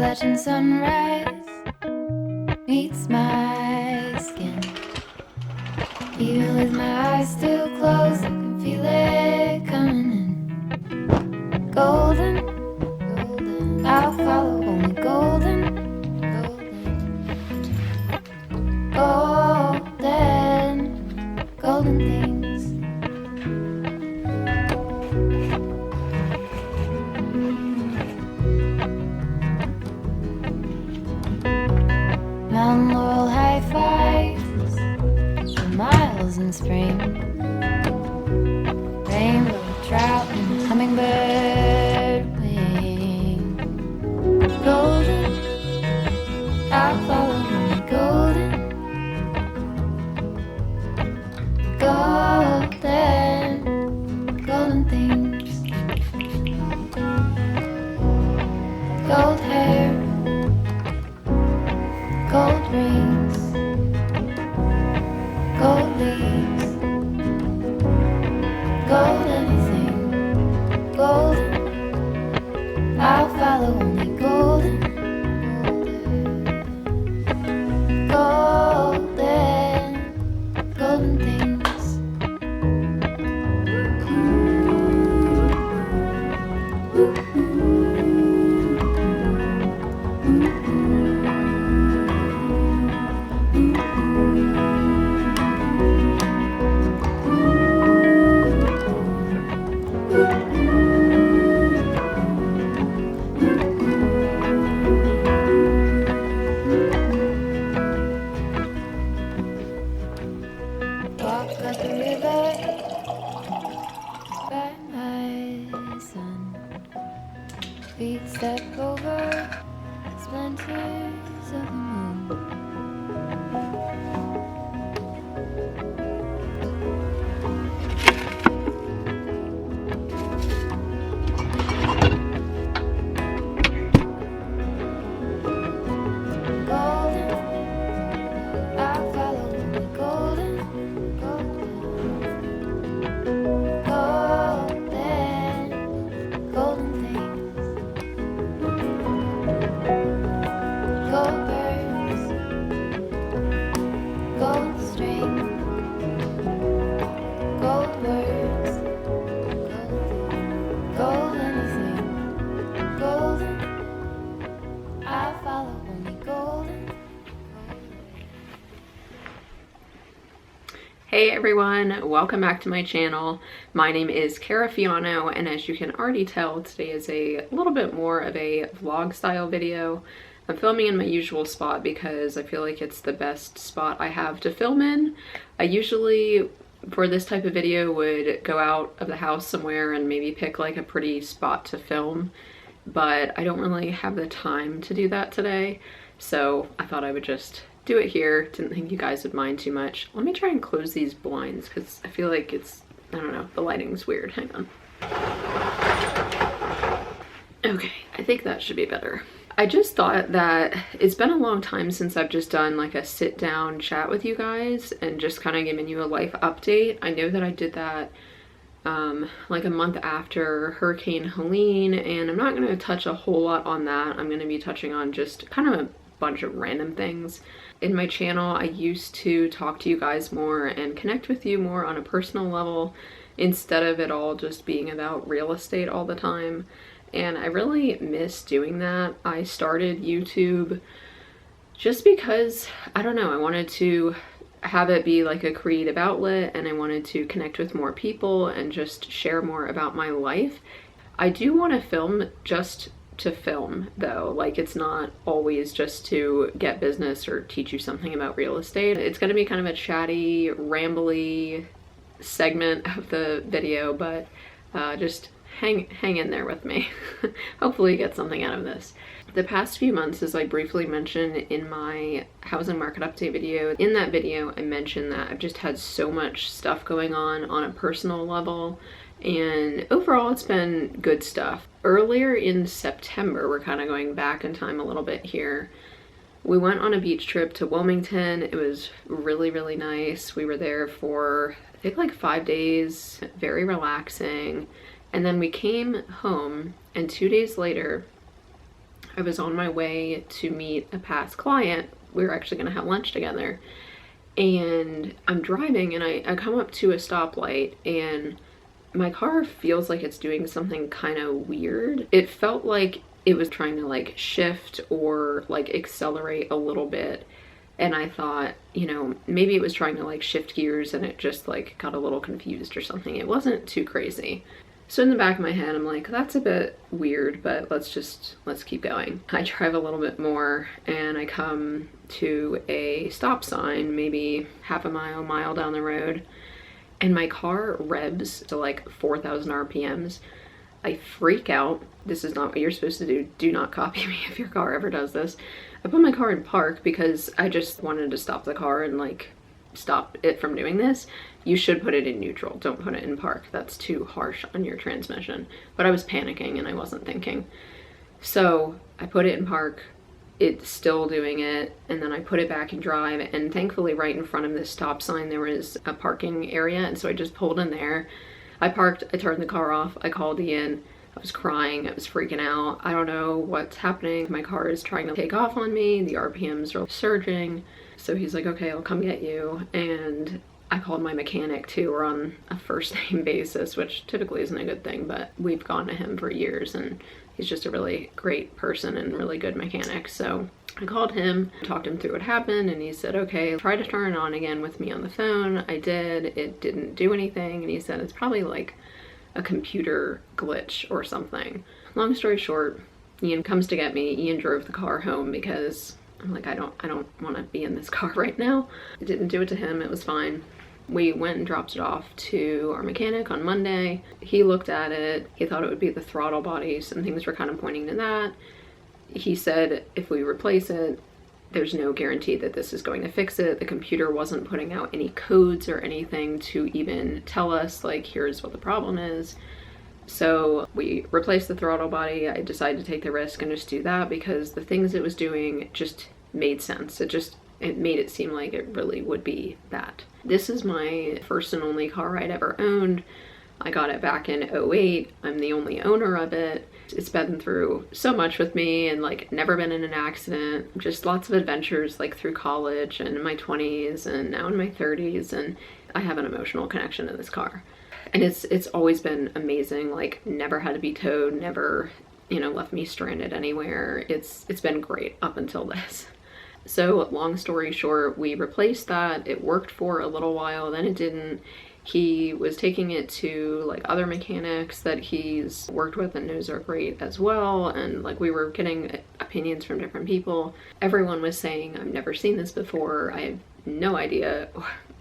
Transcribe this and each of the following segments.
Appalachian sunrise meets my skin. Even with my eyes still closed, I can feel it coming in. Golden, golden, I'll follow only golden, golden, golden, golden things. Mountain laurel high fives for miles in spring. Rainbow trout and hummingbird wing. Golden, I'll follow only golden, golden, golden things. Gold hair, gold rings, gold leaves, gold anything, golden, I'll follow only golden, golden, golden things. Walk up the river by my sun. Feet step over splinters of the moon. Golden, I'll follow only golden, golden, golden things. Gold birds, gold string, gold words, gold anything, golden, I'll follow only golden. Hey everyone, welcome back to my channel. My name is Cara.fiano, and as you can already tell, today is a little bit more of a vlog style video. I'm filming in my usual spot because I feel like it's the best spot I have to film in. I usually, for this type of video, would go out of the house somewhere and maybe pick like a pretty spot to film, but I don't really have the time to do that today, so I thought I would just do it here. Didn't think you guys would mind too much. Let me try and close these blinds because I feel like it's, I don't know, the lighting's weird. Hang on. Okay, I think that should be better. I just thought that it's been a long time since I've just done like a sit down chat with you guys and just kind of giving you a life update. I know that I did that like a month after Hurricane Helene, and I'm not going to touch a whole lot on that. I'm going to be touching on just kind of a bunch of random things. In my channel, I used to talk to you guys more and connect with you more on a personal level instead of it all just being about real estate all the time. And I really miss doing that. I started YouTube just because, I don't know, I wanted to have it be like a creative outlet, and I wanted to connect with more people and just share more about my life. I do want to film just to film though. Like, it's not always just to get business or teach you something about real estate. It's going to be kind of a chatty, rambly segment of the video, but just hang in there with me. Hopefully you get something out of this. The past few months, as I briefly mentioned in my housing market update video, in that video I mentioned that I've just had so much stuff going on a personal level, and overall it's been good stuff. Earlier in September, we're kind of going back in time a little bit here, we went on a beach trip to Wilmington. It was really, really nice. We were there for I think like 5 days, very relaxing. And then we came home, and 2 days later I was on my way to meet a past client. We were actually going to have lunch together. And I'm driving and I come up to a stoplight and my car feels like it's doing something kind of weird. It felt like it was trying to like shift or like accelerate a little bit. And I thought, you know, maybe it was trying to like shift gears and it just like got a little confused or something. It wasn't too crazy. So in the back of my head, I'm like, that's a bit weird, but let's keep going. I drive a little bit more and I come to a stop sign, maybe half a mile down the road, and my car revs to like 4,000 RPMs. I freak out. This is not what you're supposed to do. Do not copy me if your car ever does this. I put my car in park because I just wanted to stop the car and like stop it from doing this. You should put it in neutral. Don't put it in park. That's too harsh on your transmission. But I was panicking and I wasn't thinking. So I put it in park. It's still doing it. And then I put it back in drive. And thankfully right in front of this stop sign, there was a parking area. And so I just pulled in there. I parked, I turned the car off. I called Iain. I was crying. I was freaking out. I don't know what's happening. My car is trying to take off on me. The RPMs are surging. So he's like, okay, I'll come get you. And I called my mechanic too. We're on a first name basis, which typically isn't a good thing, but we've gone to him for years and he's just a really great person and really good mechanic. So I called him, talked him through what happened, and he said, okay, try to turn it on again with me on the phone. I did. It didn't do anything. And he said, it's probably like a computer glitch or something. Long story short, Iain comes to get me. Iain drove the car home because I'm like, I don't want to be in this car right now. I didn't do it to him. It was fine. We went and dropped it off to our mechanic on Monday. He looked at it. He thought it would be the throttle body. Some things were kind of pointing to that. He said if we replace it, there's no guarantee that this is going to fix it. The computer wasn't putting out any codes or anything to even tell us, like, here's what the problem is. So we replaced the throttle body. I decided to take the risk and just do that because the things it was doing just made sense. It made it seem like it really would be that. This is my first and only car I'd ever owned. I got it back in 2008. I'm the only owner of it. It's been through so much with me and like never been in an accident. Just lots of adventures like through college and in my 20s and now in my 30s, and I have an emotional connection to this car. And it's always been amazing, like never had to be towed, never, you know, left me stranded anywhere. It's been great up until this. So long story short, we replaced that. It worked for a little while, then it didn't. He was taking it to like other mechanics that he's worked with and knows are great as well. And like we were getting opinions from different people. Everyone was saying, I've never seen this before. I have no idea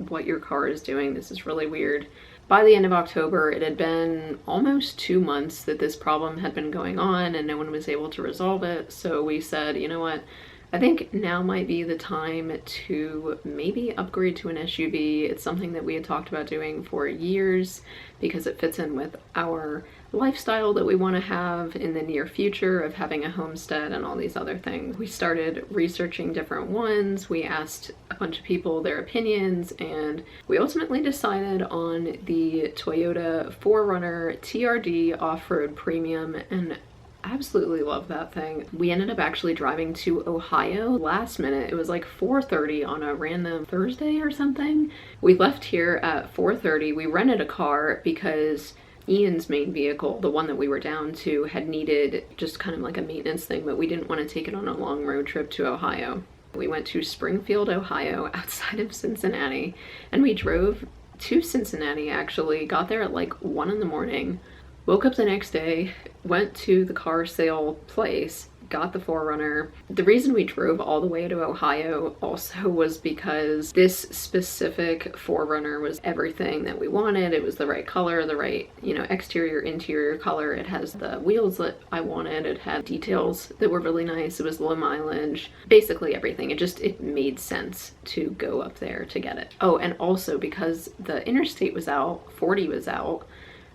what your car is doing. This is really weird. By the end of October, it had been almost 2 months that this problem had been going on and no one was able to resolve it. So we said, you know what? I think now might be the time to maybe upgrade to an SUV. It's something that we had talked about doing for years because it fits in with our lifestyle that we want to have in the near future of having a homestead and all these other things. We started researching different ones. We asked a bunch of people their opinions, and we ultimately decided on the Toyota 4Runner TRD Off-Road Premium, and absolutely love that thing. We ended up actually driving to Ohio last minute. It was like 4:30 on a random Thursday or something. We left here at 4:30. We rented a car because Iain's main vehicle, the one that we were down to, had needed just kind of like a maintenance thing, but we didn't want to take it on a long road trip to Ohio. We went to Springfield, Ohio, outside of Cincinnati, and we drove to Cincinnati actually, got there at like 1 in the morning. Woke up the next day, went to the car sale place, got the 4Runner. The reason we drove all the way to Ohio also was because this specific 4Runner was everything that we wanted. It was the right color, the right, you know, exterior, interior color. It has the wheels that I wanted. It had details that were really nice. It was low mileage, basically everything. It made sense to go up there to get it. Oh, and also because the interstate was out, 40 was out,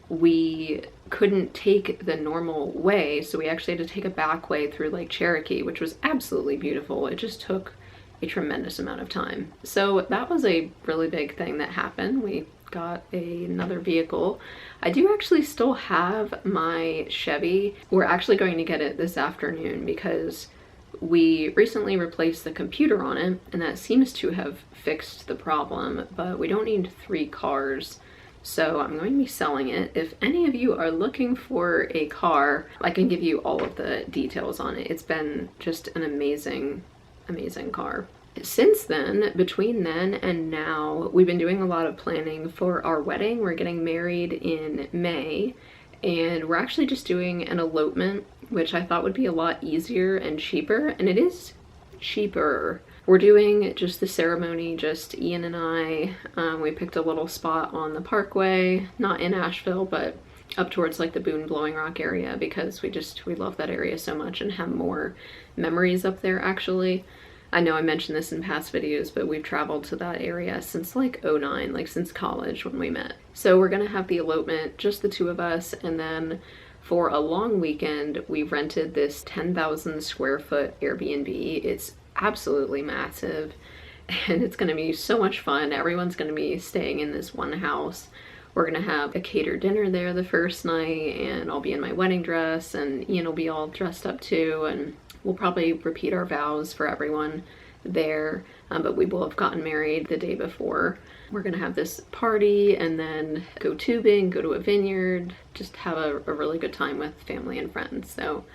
we couldn't take the normal way, so we actually had to take a back way through Lake Cherokee, which was absolutely beautiful. It just took a tremendous amount of time. So that was a really big thing that happened. We got another vehicle. I do actually still have my Chevy. We're actually going to get it this afternoon because we recently replaced the computer on it, and that seems to have fixed the problem, but we don't need 3 cars. So I'm going to be selling it. If any of you are looking for a car, I can give you all of the details on it. It's been just an amazing, amazing car. Since then, between then and now, we've been doing a lot of planning for our wedding. We're getting married in May, and we're actually just doing an elopement, which I thought would be a lot easier and cheaper, and it is cheaper. We're doing just the ceremony, just Ian and I. We picked a little spot on the Parkway, not in Asheville, but up towards like the Boone Blowing Rock area, because we love that area so much and have more memories up there actually. I know I mentioned this in past videos, but we've traveled to that area since like '09, like since college when we met. So we're gonna have the elopement, just the 2 of us, and then for a long weekend, we rented this 10,000 square foot Airbnb. It's absolutely massive, and it's gonna be so much fun. Everyone's gonna be staying in this one house. We're gonna have a catered dinner there the first night, and I'll be in my wedding dress, and Ian will be all dressed up too, and we'll probably repeat our vows for everyone there, but we will have gotten married the day before. We're gonna have this party and then go tubing, go to a vineyard, just have a really good time with family and friends. So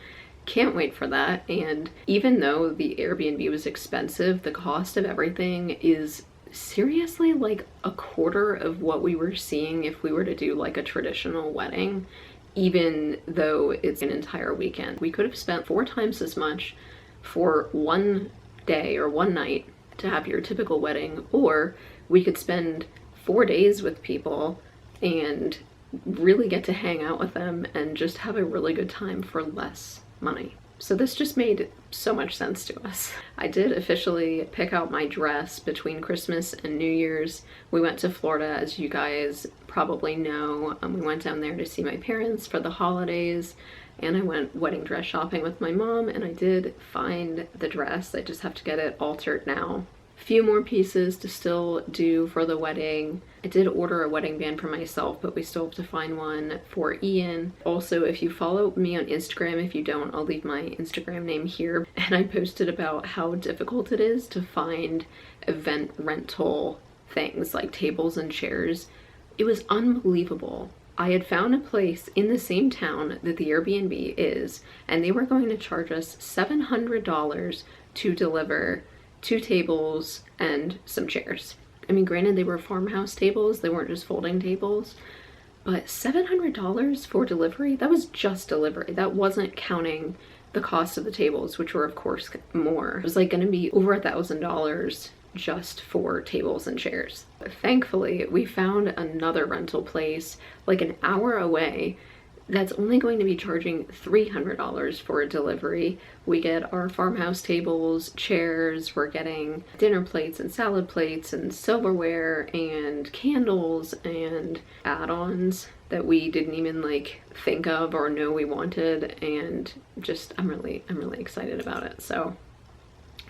can't wait for that. And even though the Airbnb was expensive, the cost of everything is seriously like a quarter of what we were seeing if we were to do like a traditional wedding. Even though it's an entire weekend, we could have spent 4 times as much for one day or one night to have your typical wedding, or we could spend 4 days with people and really get to hang out with them and just have a really good time for less money. So this just made so much sense to us. I did officially pick out my dress between Christmas and New Year's. We went to Florida, as you guys probably know. We went down there to see my parents for the holidays, and I went wedding dress shopping with my mom, and I did find the dress. I just have to get it altered now. Few more pieces to still do for the wedding. I did order a wedding band for myself, but we still have to find one for Ian. Also, if you follow me on Instagram, if you don't, I'll leave my Instagram name here. And I posted about how difficult it is to find event rental things like tables and chairs. It was unbelievable. I had found a place in the same town that the Airbnb is, and they were going to charge us $700 to deliver 2 tables and some chairs. I mean, granted, they were farmhouse tables, they weren't just folding tables, but $700 for delivery? That was just delivery. That wasn't counting the cost of the tables, which were of course more. It was like gonna be over $1,000 just for tables and chairs. But thankfully, we found another rental place like an hour away that's only going to be charging $300 for a delivery. We get our farmhouse tables, chairs, we're getting dinner plates and salad plates and silverware and candles and add-ons that we didn't even like think of or know we wanted, and just I'm really excited about it. So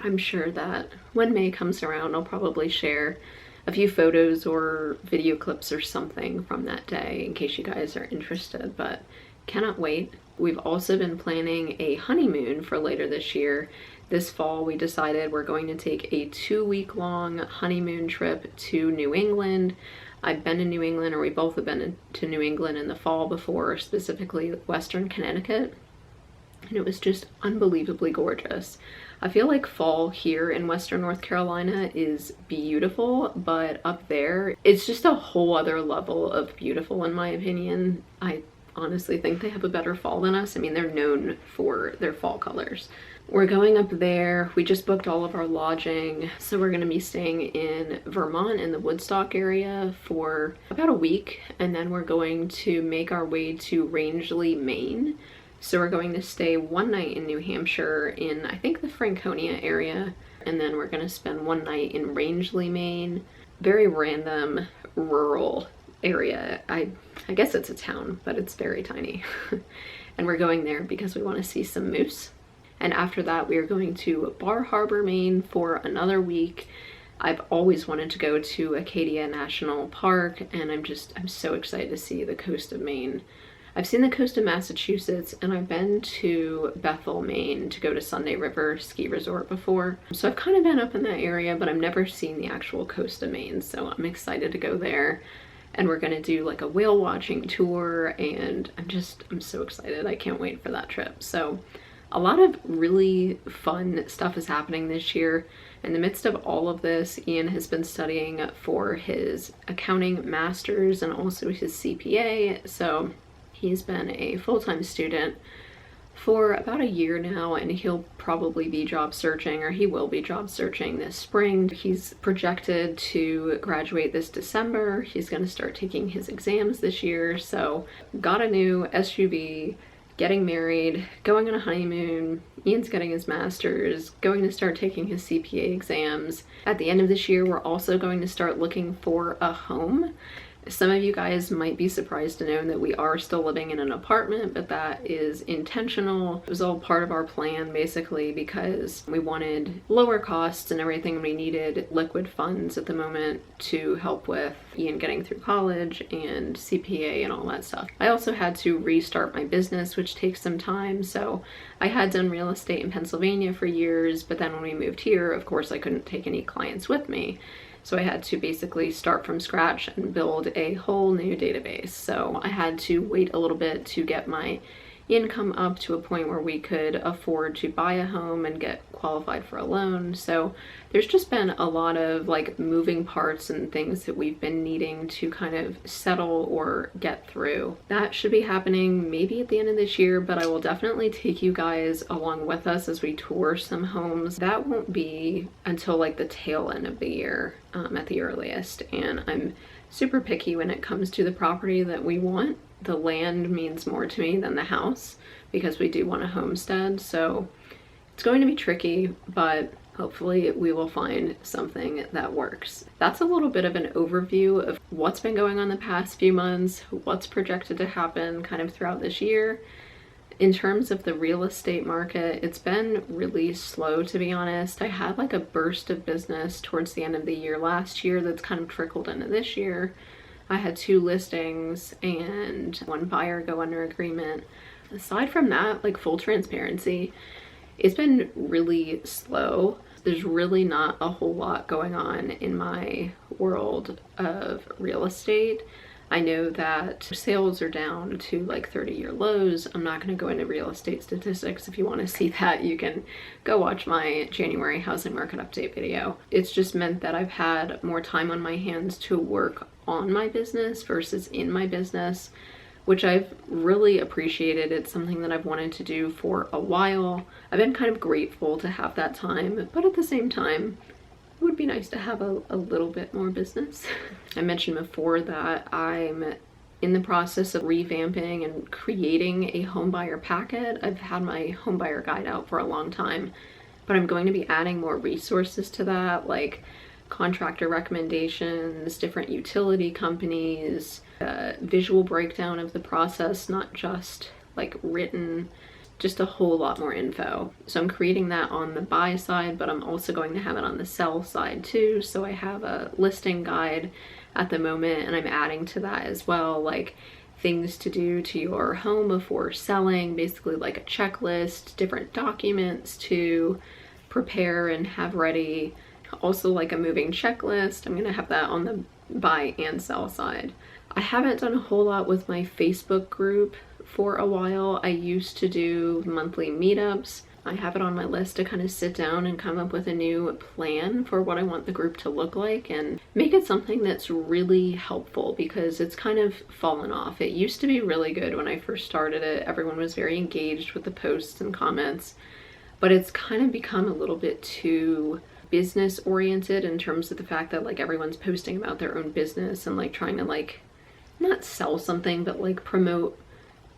I'm sure that when May comes around, I'll probably share a few photos or video clips or something from that day in case you guys are interested, but cannot wait. We've also been planning a honeymoon for later this year. This fall we decided we're going to take a 2-week-long honeymoon trip to New England. I've been to New England, or we both have been to New England in the fall before, specifically Western Connecticut, and it was just unbelievably gorgeous. I feel like fall here in Western North Carolina is beautiful, but up there, it's just a whole other level of beautiful in my opinion. I honestly think they have a better fall than us. I mean, they're known for their fall colors. We're going up there. We just booked all of our lodging. So we're gonna be staying in Vermont in the Woodstock area for about a week. And then we're going to make our way to Rangeley, Maine. So we're going to stay one night in New Hampshire in, I think, the Franconia area. And then we're gonna spend one night in Rangeley, Maine. Very random, rural area. I guess it's a town, but it's very tiny. And we're going there because we want to see some moose. And after that, we are going to Bar Harbor, Maine for another week. I've always wanted to go to Acadia National Park, and I'm so excited to see the coast of Maine. I've seen the coast of Massachusetts, and I've been to Bethel, Maine to go to Sunday River Ski Resort before. So I've kind of been up in that area, but I've never seen the actual coast of Maine. So I'm excited to go there. And we're gonna do like a whale watching tour, and I'm so excited. I can't wait for that trip. So a lot of really fun stuff is happening this year. In the midst of all of this, Iain has been studying for his accounting master's and also his CPA. So he's been a full-time student for about a year now, and he'll probably be job searching, or he will be job searching this spring. He's projected to graduate this December. He's going to start taking his exams this year. So got a new SUV, getting married, going on a honeymoon. Iain's getting his master's, going to start taking his CPA exams. At the end of this year, we're also going to start looking for a home. Some of you guys might be surprised to know that we are still living in an apartment, but that is intentional. It was all part of our plan, basically, because we wanted lower costs and everything. We needed liquid funds at the moment to help with Iain getting through college and CPA and all that stuff. I also had to restart my business, which takes some time. So I had done real estate in Pennsylvania for years, but then when we moved here, of course, I couldn't take any clients with me. So I had to basically start from scratch and build a whole new database. So I had to wait a little bit to get my income up to a point where we could afford to buy a home and get qualified for a loan. So there's just been a lot of like moving parts and things that we've been needing to kind of settle or get through. That should be happening maybe at the end of this year, but I will definitely take you guys along with us as we tour some homes. That won't be until like the tail end of the year at the earliest. And I'm super picky when it comes to the property that we want. The land means more to me than the house because we do want a homestead. So it's going to be tricky, but hopefully we will find something that works. That's a little bit of an overview of what's been going on the past few months, what's projected to happen kind of throughout this year. In terms of the real estate market, it's been really slow, to be honest. I had like a burst of business towards the end of the year last year that's kind of trickled into this year. I had 2 listings and 1 buyer go under agreement. Aside from that, like full transparency, it's been really slow. There's really not a whole lot going on in my world of real estate. I know that sales are down to like 30-year lows. I'm not going to go into real estate statistics. If you want to see that, you can go watch my January housing market update video. It's just meant that I've had more time on my hands to work on my business versus in my business, which I've really appreciated. It's something that I've wanted to do for a while. I've been kind of grateful to have that time, but at the same time, it would be nice to have a little bit more business. I mentioned before that I'm in the process of revamping and creating a homebuyer packet. I've had my homebuyer guide out for a long time, but I'm going to be adding more resources to that, like contractor recommendations, different utility companies, visual breakdown of the process, not just like written, just a whole lot more info. So I'm creating that on the buy side, but I'm also going to have it on the sell side too. So I have a listing guide at the moment, and I'm adding to that as well, like things to do to your home before selling, basically like a checklist, different documents to prepare and have ready. Also like a moving checklist. I'm gonna have that on the buy and sell side. I haven't done a whole lot with my Facebook group for a while. I used to do monthly meetups. I have it on my list to kind of sit down and come up with a new plan for what I want the group to look like and make it something that's really helpful, because it's kind of fallen off. It used to be really good when I first started it. Everyone was very engaged with the posts and comments, but it's kind of become a little bit too business oriented in terms of the fact that like everyone's posting about their own business and like trying to like not sell something, but like promote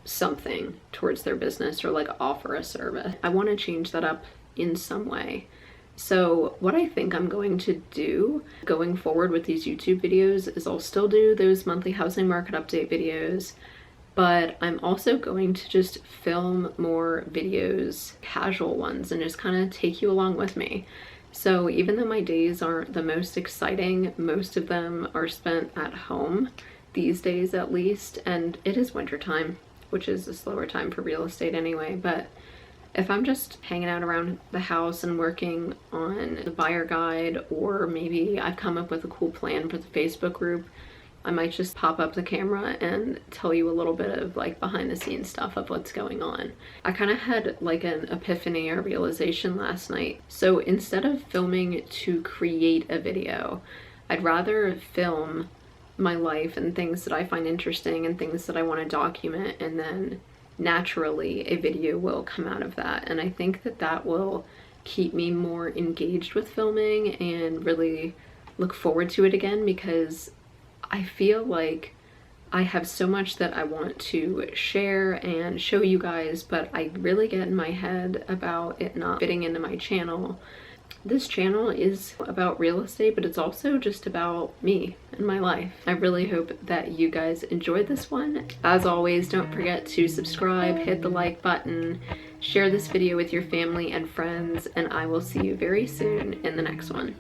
something towards their business or like offer a service. I want to change that up in some way. So what I think I'm going to do going forward with these YouTube videos is I'll still do those monthly housing market update videos, but I'm also going to just film more videos, casual ones, and just kind of take you along with me. So even though my days aren't the most exciting, most of them are spent at home these days at least, and it is winter time, which is a slower time for real estate anyway. But if I'm just hanging out around the house and working on the buyer guide, or maybe I've come up with a cool plan for the Facebook group, I might just pop up the camera and tell you a little bit of like behind the scenes stuff of what's going on. I kind of had like an epiphany or realization last night. So instead of filming to create a video, I'd rather film my life and things that I find interesting and things that I want to document, and then naturally a video will come out of that. And I think that that will keep me more engaged with filming and really look forward to it again, because I feel like I have so much that I want to share and show you guys, but I really get in my head about it not fitting into my channel. This channel is about real estate, but it's also just about me and my life. I really hope that you guys enjoyed this one. As always, don't forget to subscribe, hit the like button, share this video with your family and friends, and I will see you very soon in the next one.